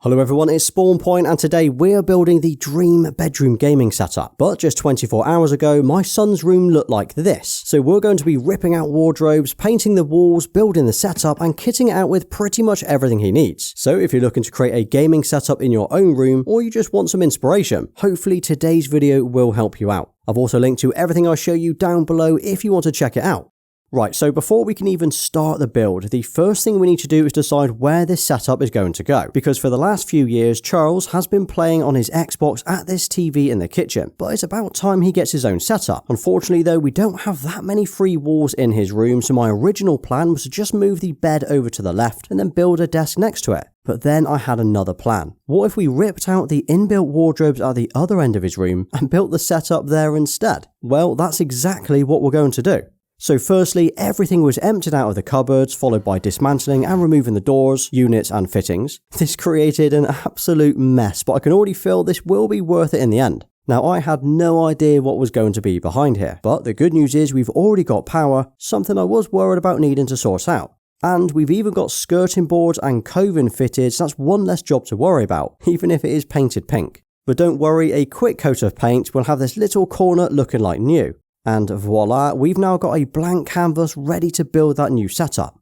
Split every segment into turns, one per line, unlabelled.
Hello everyone, it's SpawnPoiint and today we're building the dream bedroom gaming setup. But just 24 hours ago, my son's room looked like this. So we're going to be ripping out wardrobes, painting the walls, building the setup and kitting it out with pretty much everything he needs. So if you're looking to create a gaming setup in your own room or you just want some inspiration, hopefully today's video will help you out. I've also linked to everything I show you down below if you want to check it out. Right, so before we can even start the build, the first thing we need to do is decide where this setup is going to go. Because for the last few years, Charles has been playing on his Xbox at this TV in the kitchen, but it's about time he gets his own setup. Unfortunately though, we don't have that many free walls in his room, so my original plan was to just move the bed over to the left and then build a desk next to it. But then I had another plan. What if we ripped out the inbuilt wardrobes at the other end of his room and built the setup there instead? Well, that's exactly what we're going to do. So firstly, everything was emptied out of the cupboards, followed by dismantling and removing the doors, units and fittings. This created an absolute mess, but I can already feel this will be worth it in the end. Now I had no idea what was going to be behind here, but the good news is we've already got power, something I was worried about needing to sort out. And we've even got skirting boards and coving fitted, so that's one less job to worry about, even if it is painted pink. But don't worry, a quick coat of paint will have this little corner looking like new. And voila, we've now got a blank canvas ready to build that new setup.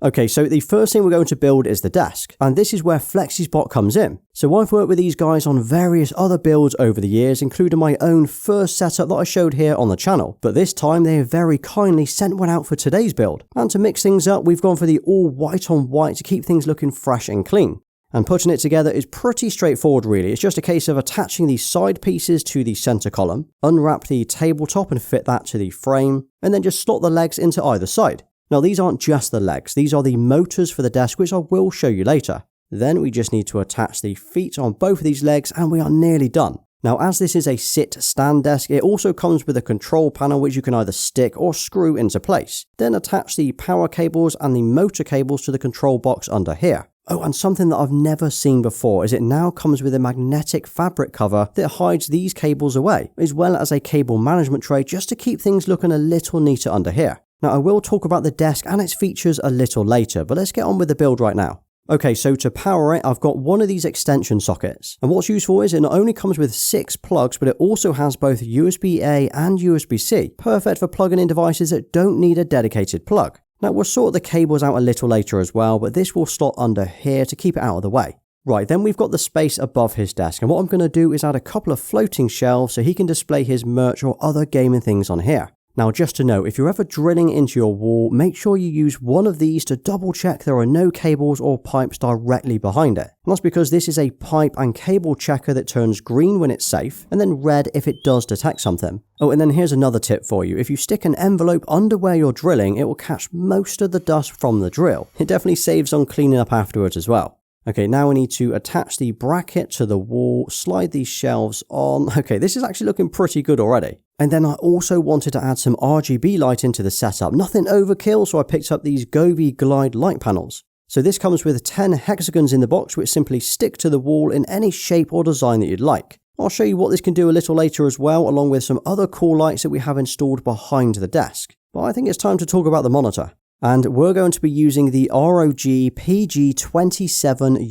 Okay, so the first thing we're going to build is the desk, and this is where FlexiSpot comes in. So I've worked with these guys on various other builds over the years, including my own first setup that I showed here on the channel. But this time they have very kindly sent one out for today's build. And to mix things up, we've gone for the all white on white to keep things looking fresh and clean. And putting it together is pretty straightforward really. It's just a case of attaching the side pieces to the center column, unwrap the tabletop and fit that to the frame, and then just slot the legs into either side. Now these aren't just the legs, these are the motors for the desk, which I will show you later. Then we just need to attach the feet on both of these legs and we are nearly done. Now as this is a sit-stand desk, it also comes with a control panel which you can either stick or screw into place. Then attach the power cables and the motor cables to the control box under here. Oh, and something that I've never seen before is it now comes with a magnetic fabric cover that hides these cables away, as well as a cable management tray just to keep things looking a little neater under here. Now I will talk about the desk and its features a little later, but let's get on with the build right now. Okay, so to power it, I've got one of these extension sockets. And what's useful is it not only comes with 6 plugs, but it also has both USB-A and USB-C, perfect for plugging in devices that don't need a dedicated plug. Now we'll sort the cables out a little later as well, but this will slot under here to keep it out of the way. Right, then we've got the space above his desk, and what I'm going to do is add a couple of floating shelves so he can display his merch or other gaming things on here. Now just to note, if you're ever drilling into your wall, make sure you use one of these to double check there are no cables or pipes directly behind it. And that's because this is a pipe and cable checker that turns green when it's safe, and then red if it does detect something. Oh, and then here's another tip for you. If you stick an envelope under where you're drilling, it will catch most of the dust from the drill. It definitely saves on cleaning up afterwards as well. Okay, now we need to attach the bracket to the wall, slide these shelves on. Okay, this is actually looking pretty good already. And then I also wanted to add some RGB light into the setup. Nothing overkill, so I picked up these Govee Glide light panels. So this comes with 10 hexagons in the box, which simply stick to the wall in any shape or design that you'd like. I'll show you what this can do a little later as well, along with some other cool lights that we have installed behind the desk. But I think it's time to talk about the monitor. And we're going to be using the ROG PG27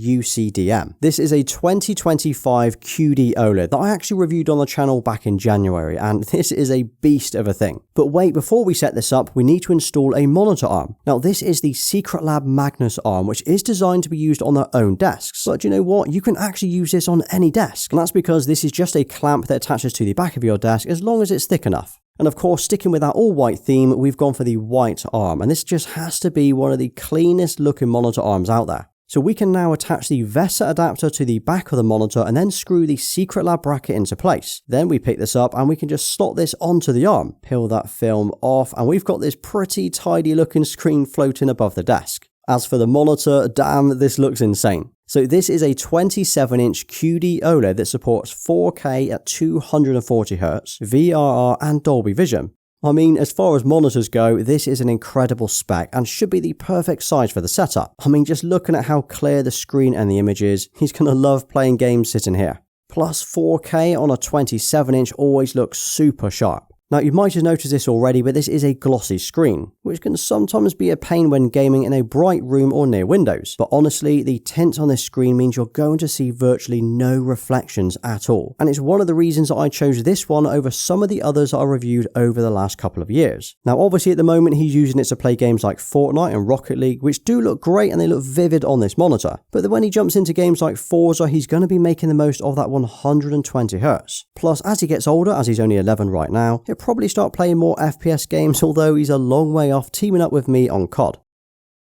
UCDM. This is a 2025 QD OLED that I actually reviewed on the channel back in January, and this is a beast of a thing. But wait, before we set this up, we need to install a monitor arm. Now this is the Secretlab Magnus arm, which is designed to be used on their own desks. But you know what? You can actually use this on any desk, and that's because this is just a clamp that attaches to the back of your desk as long as it's thick enough. And of course, sticking with that all-white theme, we've gone for the white arm, and this just has to be one of the cleanest looking monitor arms out there. So we can now attach the VESA adapter to the back of the monitor and then screw the Secretlab bracket into place. Then we pick this up and we can just slot this onto the arm, peel that film off, and we've got this pretty tidy looking screen floating above the desk. As for the monitor, damn, this looks insane. So this is a 27-inch QD OLED that supports 4K at 240Hz, VRR and Dolby Vision. I mean, as far as monitors go, this is an incredible spec and should be the perfect size for the setup. I mean, just looking at how clear the screen and the image is, he's gonna love playing games sitting here. Plus 4K on a 27-inch always looks super sharp. Now you might have noticed this already, but this is a glossy screen, which can sometimes be a pain when gaming in a bright room or near windows. But honestly, the tint on this screen means you're going to see virtually no reflections at all. And it's one of the reasons that I chose this one over some of the others that I reviewed over the last couple of years. Now obviously at the moment he's using it to play games like Fortnite and Rocket League, which do look great and they look vivid on this monitor. But then when he jumps into games like Forza, he's going to be making the most of that 120Hz. Plus, as he gets older, as he's only 11 right now, he'll probably start playing more FPS games, although he's a long way off teaming up with me on COD.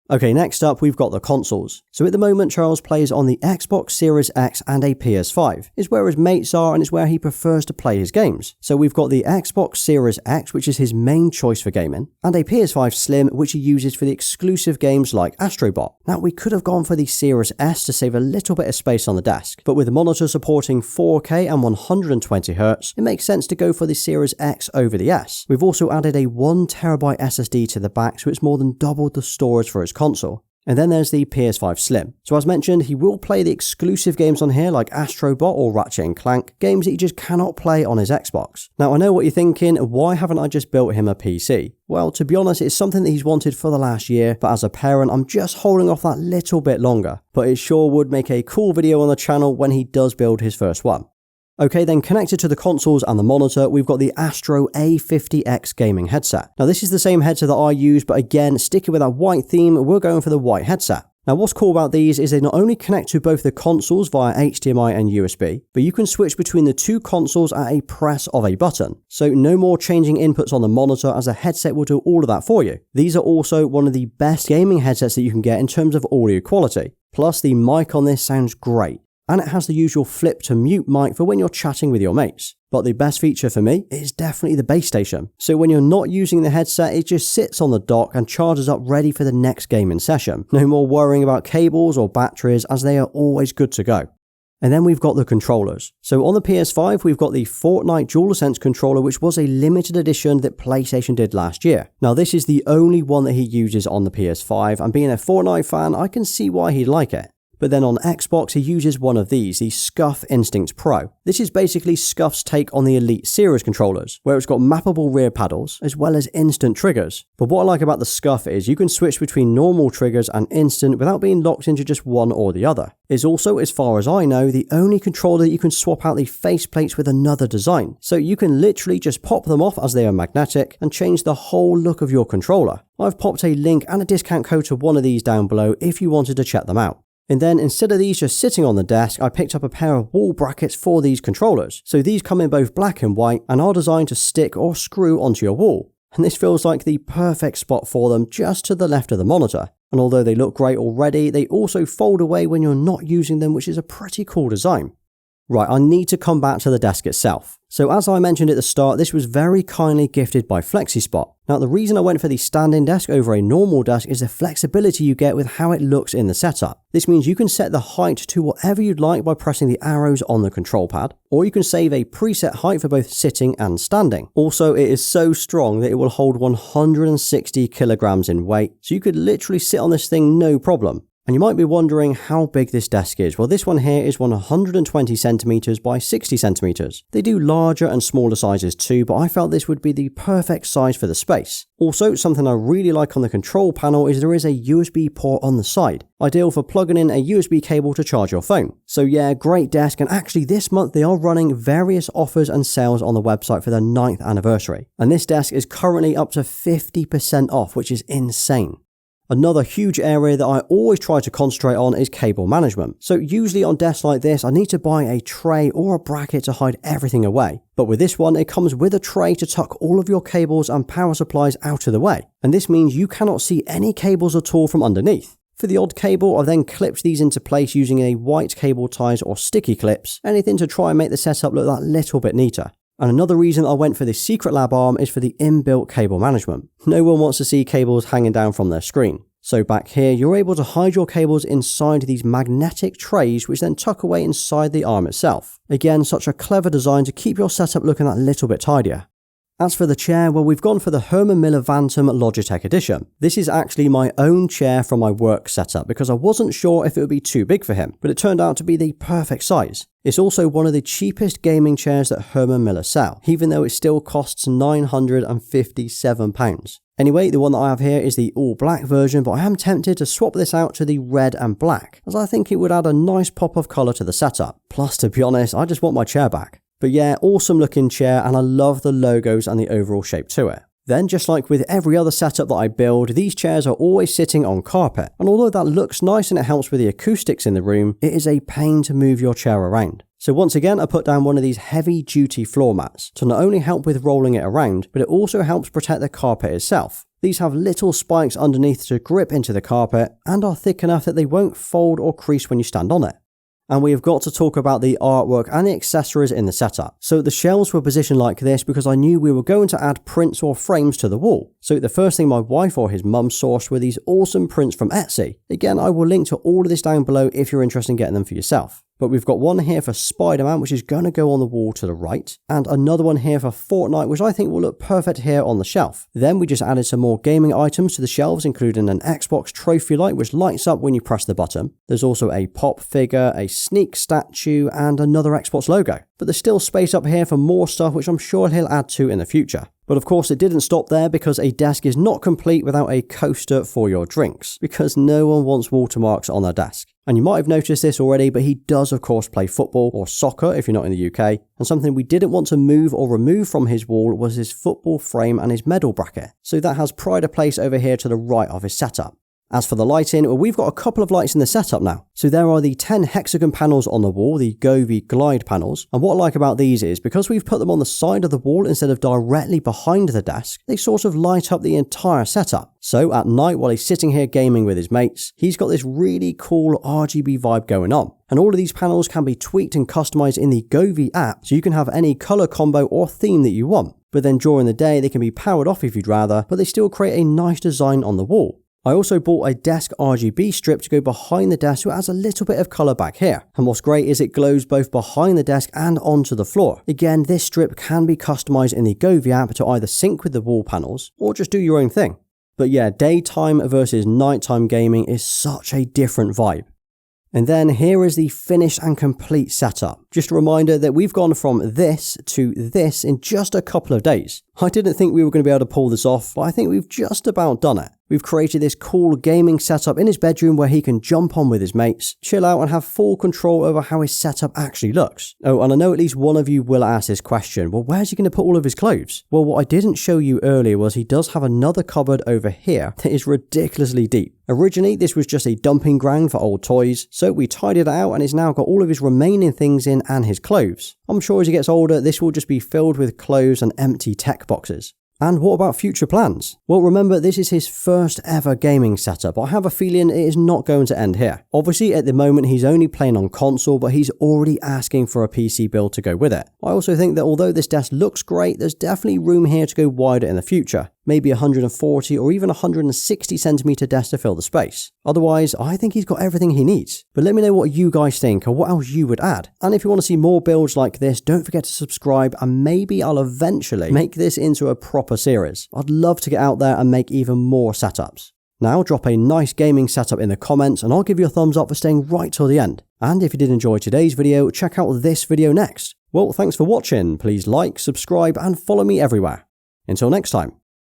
Okay, next up we've got the consoles. So at the moment Charles plays on the Xbox Series X and a PS5. It's where his mates are and it's where he prefers to play his games. So we've got the Xbox Series X, which is his main choice for gaming, and a PS5 Slim, which he uses for the exclusive games like Astrobot. Now we could have gone for the Series S to save a little bit of space on the desk, but with the monitor supporting 4K and 120Hz, it makes sense to go for the Series X over the S. We've also added a 1TB SSD to the back, so it's more than doubled the storage for his console. And then there's the PS5 Slim. So as mentioned, he will play the exclusive games on here like Astrobot or Ratchet & Clank, games that he just cannot play on his Xbox. Now I know what you're thinking, why haven't I just built him a PC? Well, to be honest, it's something that he's wanted for the last year, but as a parent, I'm just holding off that little bit longer. But it sure would make a cool video on the channel when he does build his first one. Okay, then connected to the consoles and the monitor, we've got the Astro A50X gaming headset. Now this is the same headset that I use, but again, sticking with that white theme, we're going for the white headset. Now what's cool about these is they not only connect to both the consoles via HDMI and USB, but you can switch between the two consoles at a press of a button. So no more changing inputs on the monitor, as the headset will do all of that for you. These are also one of the best gaming headsets that you can get in terms of audio quality. Plus the mic on this sounds great. And it has the usual flip to mute mic for when you're chatting with your mates. But the best feature for me is definitely the base station. So when you're not using the headset, it just sits on the dock and charges up ready for the next gaming session. No more worrying about cables or batteries, as they are always good to go. And then we've got the controllers. So on the PS5, we've got the Fortnite DualSense controller, which was a limited edition that PlayStation did last year. Now this is the only one that he uses on the PS5, and being a Fortnite fan, I can see why he'd like it. But then on Xbox, he uses one of these, the SCUF Instinct Pro. This is basically SCUF's take on the Elite Series controllers, where it's got mappable rear paddles, as well as instant triggers. But what I like about the SCUF is you can switch between normal triggers and instant without being locked into just one or the other. It's also, as far as I know, the only controller that you can swap out the faceplates with another design. So you can literally just pop them off as they are magnetic and change the whole look of your controller. I've popped a link and a discount code to one of these down below if you wanted to check them out. And then instead of these just sitting on the desk, I picked up a pair of wall brackets for these controllers. So these come in both black and white and are designed to stick or screw onto your wall. And this feels like the perfect spot for them, just to the left of the monitor. And although they look great already, they also fold away when you're not using them, which is a pretty cool design. Right, I need to come back to the desk itself. So as I mentioned at the start, this was very kindly gifted by FlexiSpot. Now the reason I went for the standing desk over a normal desk is the flexibility you get with how it looks in the setup. This means you can set the height to whatever you'd like by pressing the arrows on the control pad, or you can save a preset height for both sitting and standing. Also, it is so strong that it will hold 160 kilograms in weight, so you could literally sit on this thing no problem. And you might be wondering how big this desk is. Well, this one here is 120 centimeters by 60 centimeters. They do larger and smaller sizes too, but I felt this would be the perfect size for the space. Also, something I really like on the control panel is there is a USB port on the side, ideal for plugging in a USB cable to charge your phone. So yeah, great desk, and actually this month they are running various offers and sales on the website for their 9th anniversary. And this desk is currently up to 50% off, which is insane. Another huge area that I always try to concentrate on is cable management. So usually on desks like this, I need to buy a tray or a bracket to hide everything away. But with this one, it comes with a tray to tuck all of your cables and power supplies out of the way. And this means you cannot see any cables at all from underneath. For the odd cable, I've then clipped these into place using a white cable ties or sticky clips, anything to try and make the setup look that little bit neater. And another reason I went for this Secret Lab arm is for the inbuilt cable management. No one wants to see cables hanging down from their screen. So back here, you're able to hide your cables inside these magnetic trays, which then tuck away inside the arm itself. Again, such a clever design to keep your setup looking that little bit tidier. As for the chair, well, we've gone for the Herman Miller Vantum Logitech Edition. This is actually my own chair from my work setup because I wasn't sure if it would be too big for him, but it turned out to be the perfect size. It's also one of the cheapest gaming chairs that Herman Miller sell, even though it still costs £957. Anyway, the one that I have here is the all black version, but I am tempted to swap this out to the red and black, as I think it would add a nice pop of colour to the setup. Plus, to be honest, I just want my chair back. But yeah, awesome looking chair, and I love the logos and the overall shape to it. Then, just like with every other setup that I build, these chairs are always sitting on carpet, and although that looks nice and it helps with the acoustics in the room, it is a pain to move your chair around. So once again, I put down one of these heavy duty floor mats to not only help with rolling it around, but it also helps protect the carpet itself. These have little spikes underneath to grip into the carpet and are thick enough that they won't fold or crease when you stand on it. And we have got to talk about the artwork and the accessories in the setup. So the shelves were positioned like this because I knew we were going to add prints or frames to the wall. So the first thing my wife or his mum sourced were these awesome prints from Etsy. Again, I will link to all of this down below if you're interested in getting them for yourself. But we've got one here for Spider-Man, which is going to go on the wall to the right, and another one here for Fortnite, which I think will look perfect here on the shelf. Then we just added some more gaming items to the shelves, including an Xbox trophy light, which lights up when you press the button. There's also a pop figure, a Sneak statue, and another Xbox logo. But there's still space up here for more stuff, which I'm sure he'll add to in the future. But of course it didn't stop there, because a desk is not complete without a coaster for your drinks, because no one wants watermarks on their desk. And you might have noticed this already, but he does of course play football or soccer if you're not in the UK, and something we didn't want to move or remove from his wall was his football frame and his medal bracket. So that has pride of place over here to the right of his setup. As for the lighting, well, we've got a couple of lights in the setup now. So there are the 10 hexagon panels on the wall, the Govee glide panels. And what I like about these is, because we've put them on the side of the wall instead of directly behind the desk, they sort of light up the entire setup. So at night, while he's sitting here gaming with his mates, he's got this really cool RGB vibe going on. And all of these panels can be tweaked and customized in the Govee app, so you can have any color combo or theme that you want. But then during the day, they can be powered off if you'd rather, but they still create a nice design on the wall. I also bought a desk RGB strip to go behind the desk, so it adds a little bit of colour back here. And what's great is it glows both behind the desk and onto the floor. Again, this strip can be customised in the Govee app to either sync with the wall panels or just do your own thing. But yeah, daytime versus nighttime gaming is such a different vibe. And then here is the finished and complete setup. Just a reminder that we've gone from this to this in just a couple of days. I didn't think we were going to be able to pull this off, but I think we've just about done it. We've created this cool gaming setup in his bedroom where he can jump on with his mates, chill out, and have full control over how his setup actually looks. Oh, and I know at least one of you will ask this question, well, where's he going to put all of his clothes? Well, what I didn't show you earlier was he does have another cupboard over here that is ridiculously deep. Originally, this was just a dumping ground for old toys, so we tidied it out and he's now got all of his remaining things in and his clothes. I'm sure as he gets older, this will just be filled with clothes and empty tech boxes. And what about future plans? Well, remember, this is his first ever gaming setup, but I have a feeling it is not going to end here. Obviously, at the moment, he's only playing on console, but he's already asking for a PC build to go with it. I also think that although this desk looks great, there's definitely room here to go wider in the future. Maybe 140 or even 160 centimeter desk to fill the space. Otherwise, I think he's got everything he needs. But let me know what you guys think or what else you would add. And if you want to see more builds like this, don't forget to subscribe, and maybe I'll eventually make this into a proper series. I'd love to get out there and make even more setups. Now drop a nice gaming setup in the comments and I'll give you a thumbs up for staying right till the end. And if you did enjoy today's video, check out this video next. Well, thanks for watching. Please like, subscribe, and follow me everywhere. Until next time.